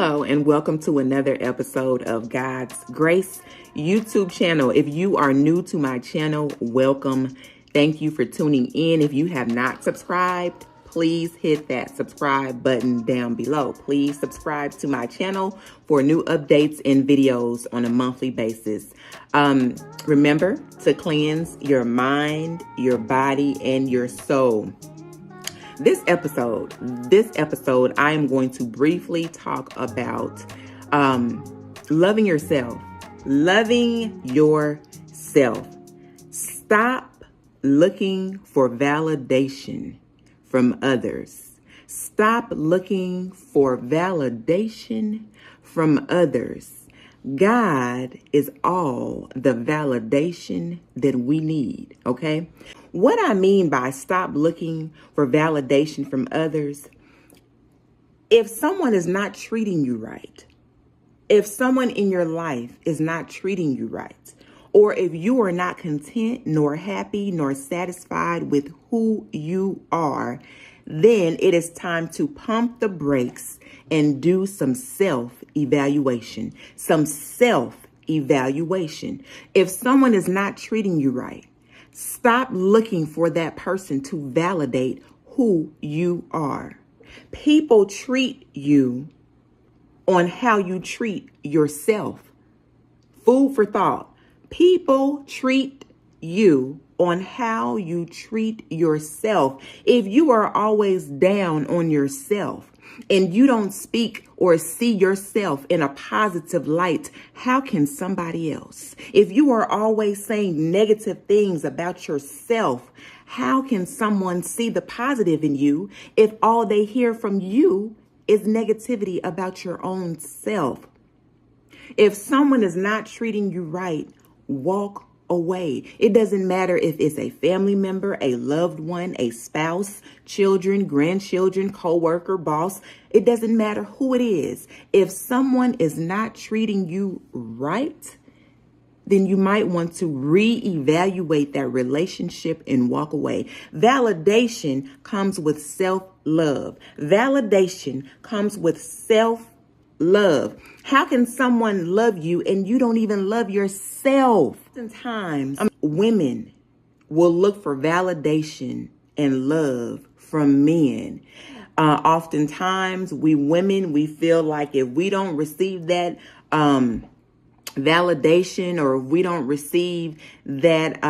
Hello and welcome to another episode of God's Grace YouTube channel. If you are new to my channel, welcome. Thank you for tuning in. If you have not subscribed, please hit that subscribe button down below. Please subscribe to my channel for new updates and videos on a monthly basis. Remember to cleanse your mind, your body, and your soul. This episode, I am going to briefly talk about loving yourself. Loving yourself. Stop looking for validation from others. Stop looking for validation from others. God is all the validation that we need, okay? What I mean by stop looking for validation from others, if someone is not treating you right, if someone in your life is not treating you right, or if you are not content, nor happy, nor satisfied with who you are, then it is time to pump the brakes and do some self-evaluation. If someone is not treating you right, stop looking for that person to validate who you are. People treat you on how you treat yourself. Food for thought. People treat you on how you treat yourself. If you are always down on yourself and you don't speak or see yourself in a positive light, how can somebody else? If you are always saying negative things about yourself, how can someone see the positive in you if all they hear from you is negativity about your own self? If someone is not treating you right, walk away. It doesn't matter if it's a family member, a loved one, a spouse, children, grandchildren, co-worker, boss. It doesn't matter who it is. If someone is not treating you right, then you might want to reevaluate that relationship and walk away. Validation comes with self-love. Validation comes with self-love. How can someone love you and you don't even love yourself? Sometimes women will look for validation and love from men. Oftentimes we women, we feel like if we don't receive that validation, or if we don't receive that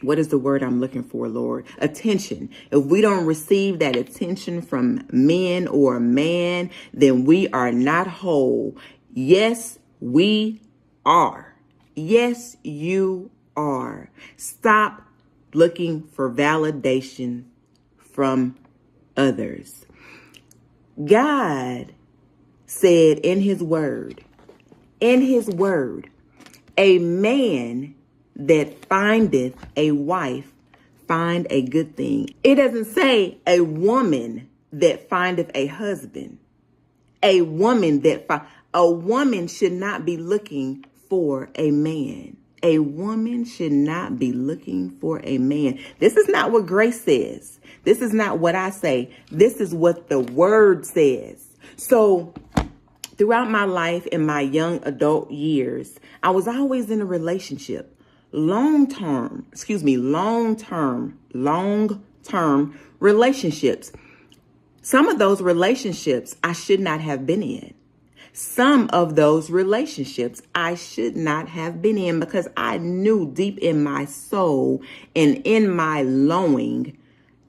what is the word I'm looking for, Lord? Attention. If we don't receive that attention from men or a man, then we are not whole. Yes, we are. Yes, you are. Stop looking for validation from others. God said in his word, a man that findeth a wife find a good thing. It doesn't say a woman that findeth a husband. A woman should not be looking for a man. A woman should not be looking for a man. This is not what grace says. This is not what I say. This is what the word says. So throughout my life, in my young adult years, I was always in a relationship. Long-term relationships. Some of those relationships I should not have been in. Some of those relationships I should not have been in, because I knew deep in my soul and in my longing,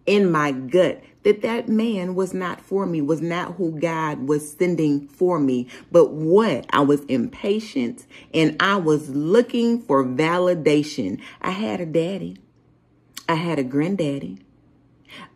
in my gut, that man was not for me, was not who God was sending for me. But what? I was impatient and I was looking for validation. I had a daddy. I had a granddaddy,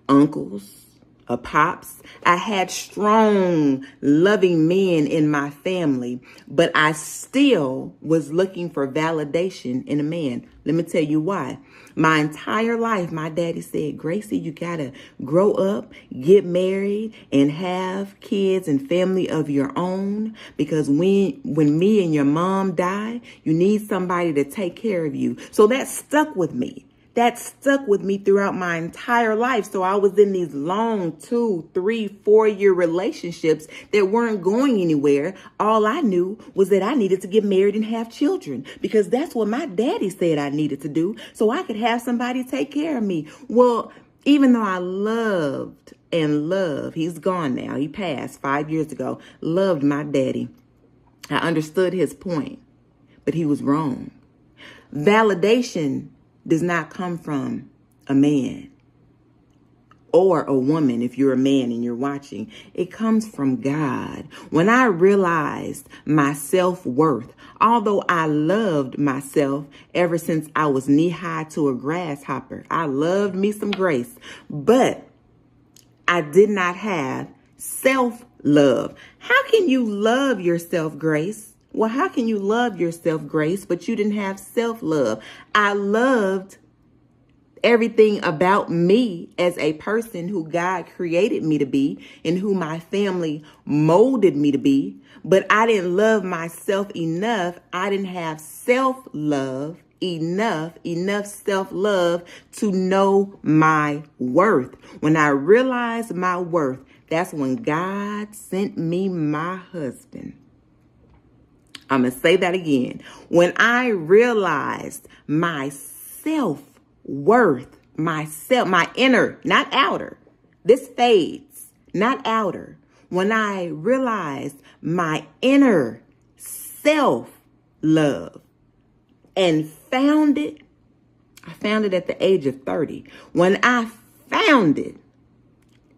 uncles, a pops. I had strong, loving men in my family, but I still was looking for validation in a man. Let me tell you why. My entire life, my daddy said, Gracie, you gotta grow up, get married, and have kids and family of your own. Because when me and your mom die, you need somebody to take care of you. So that stuck with me. That stuck with me throughout my entire life. So I was in these long 2, 3, 4-year relationships that weren't going anywhere. All I knew was that I needed to get married and have children because that's what my daddy said I needed to do so I could have somebody take care of me. Well, even though I loved and love, he's gone now. He passed 5 years ago. Loved my daddy. I understood his point, but he was wrong. Validation does not come from a man or a woman. If you're a man and you're watching, it comes from God. When I realized my self-worth, although I loved myself ever since I was knee-high to a grasshopper, I loved me some Grace, but I did not have self-love. How can you love yourself, Grace? Well, how can you love yourself, Grace, but you didn't have self-love? I loved everything about me as a person who God created me to be and who my family molded me to be, but I didn't love myself enough. I didn't have self-love enough self-love to know my worth. When I realized my worth, that's when God sent me my husband. I'm going to say that again. When I realized my self-worth, my inner, not outer. This fades, not outer. When I realized my inner self-love and found it, I found it at the age of 30. When I found it,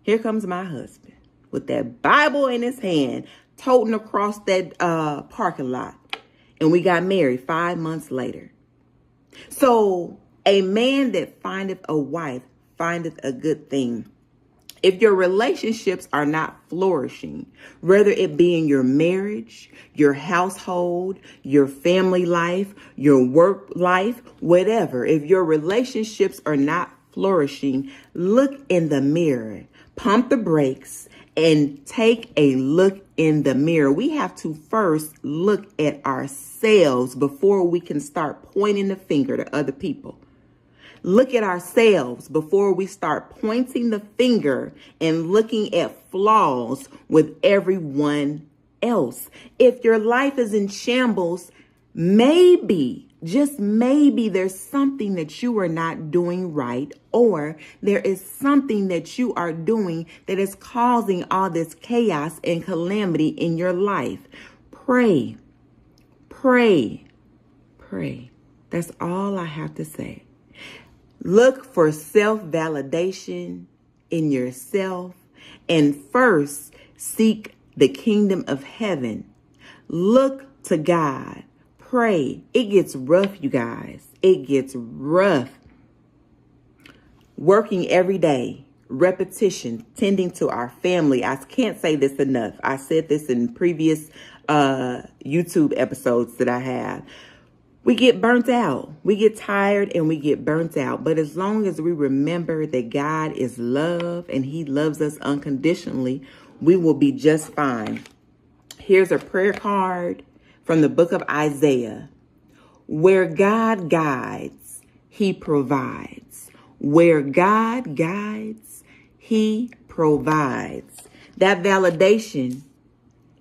here comes my husband with that Bible in his hand, toting across that parking lot. And we got married 5 months later. So a man that findeth a wife findeth a good thing. If your relationships are not flourishing, whether it be in your marriage, your household, your family life, your work life, whatever, if your relationships are not flourishing, look in the mirror, pump the brakes, and take a look in the mirror. We have to first look at ourselves before we can start pointing the finger to other people. Look at ourselves before we start pointing the finger and looking at flaws with everyone else. If your life is in shambles, maybe, just maybe, there's something that you are not doing right, or there is something that you are doing that is causing all this chaos and calamity in your life. Pray, pray, pray. That's all I have to say. Look for self-validation in yourself and first seek the kingdom of heaven. Look to God. Pray. It gets rough, you guys. It gets rough. Working every day, repetition, tending to our family. I can't say this enough. I said this in previous YouTube episodes that I have. We get burnt out. We get tired and we get burnt out. But as long as we remember that God is love and he loves us unconditionally, we will be just fine. Here's a prayer card from the book of Isaiah. Where God guides, he provides. Where God guides, he provides. That validation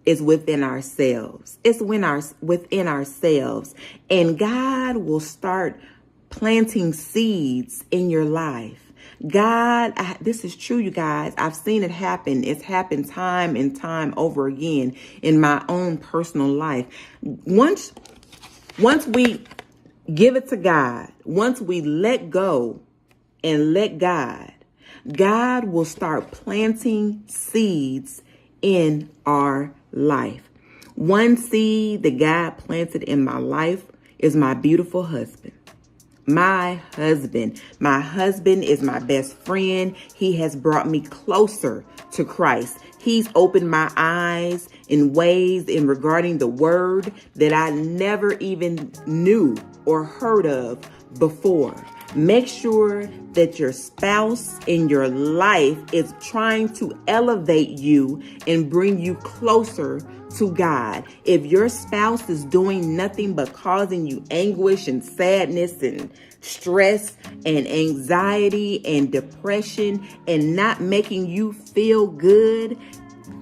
is within ourselves. It's within ourselves. And God will start planting seeds in your life. This is true, you guys. I've seen it happen. It's happened time and time over again in my own personal life. Once we give it to God, once we let go and let God, God will start planting seeds in our life. One seed that God planted in my life is my beautiful husband. My husband is my best friend. He has brought me closer to Christ. He's opened my eyes in ways in regarding the word that I never even knew or heard of before. Make sure that your spouse in your life is trying to elevate you and bring you closer to God. If your spouse is doing nothing but causing you anguish and sadness and stress and anxiety and depression and not making you feel good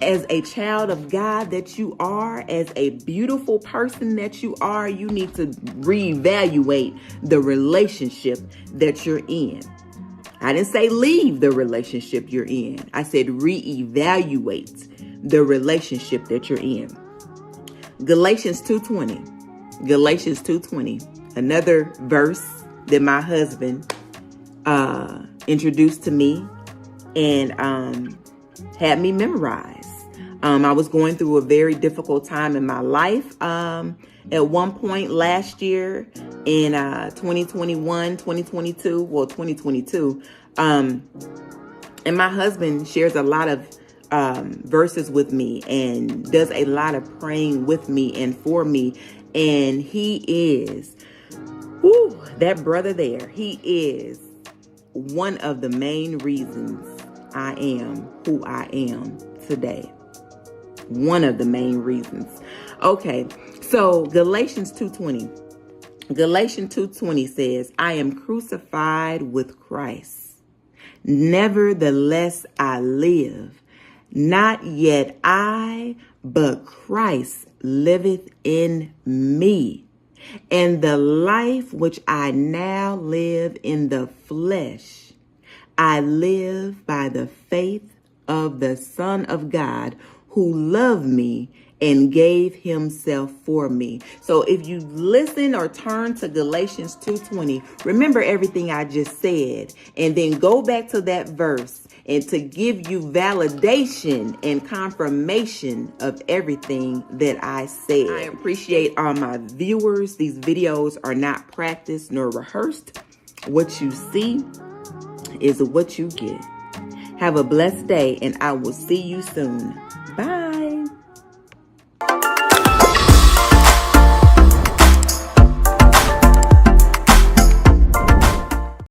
as a child of God that you are, as a beautiful person that you are, you need to reevaluate the relationship that you're in. I didn't say leave the relationship you're in. I said reevaluate the relationship that you're in. Galatians 2:20. Galatians 2:20. Another verse that my husband introduced to me and had me memorize. I was going through a very difficult time in my life. At one point last year in 2022. And my husband shares a lot of verses with me and does a lot of praying with me and for me. And he is, that brother there, he is one of the main reasons I am who I am today. One of the main reasons. Okay, so Galatians 2:20. Galatians 2:20 says, I am crucified with Christ. Nevertheless I live. Not yet I, but Christ liveth in me. And the life which I now live in the flesh, I live by the faith of the Son of God, who loved me and gave himself for me. So if you listen or turn to Galatians 2:20, remember everything I just said, and then go back to that verse and to give you validation and confirmation of everything that I said. I appreciate all my viewers. These videos are not practiced nor rehearsed. What you see is what you get. Have a blessed day, and I will see you soon. Bye.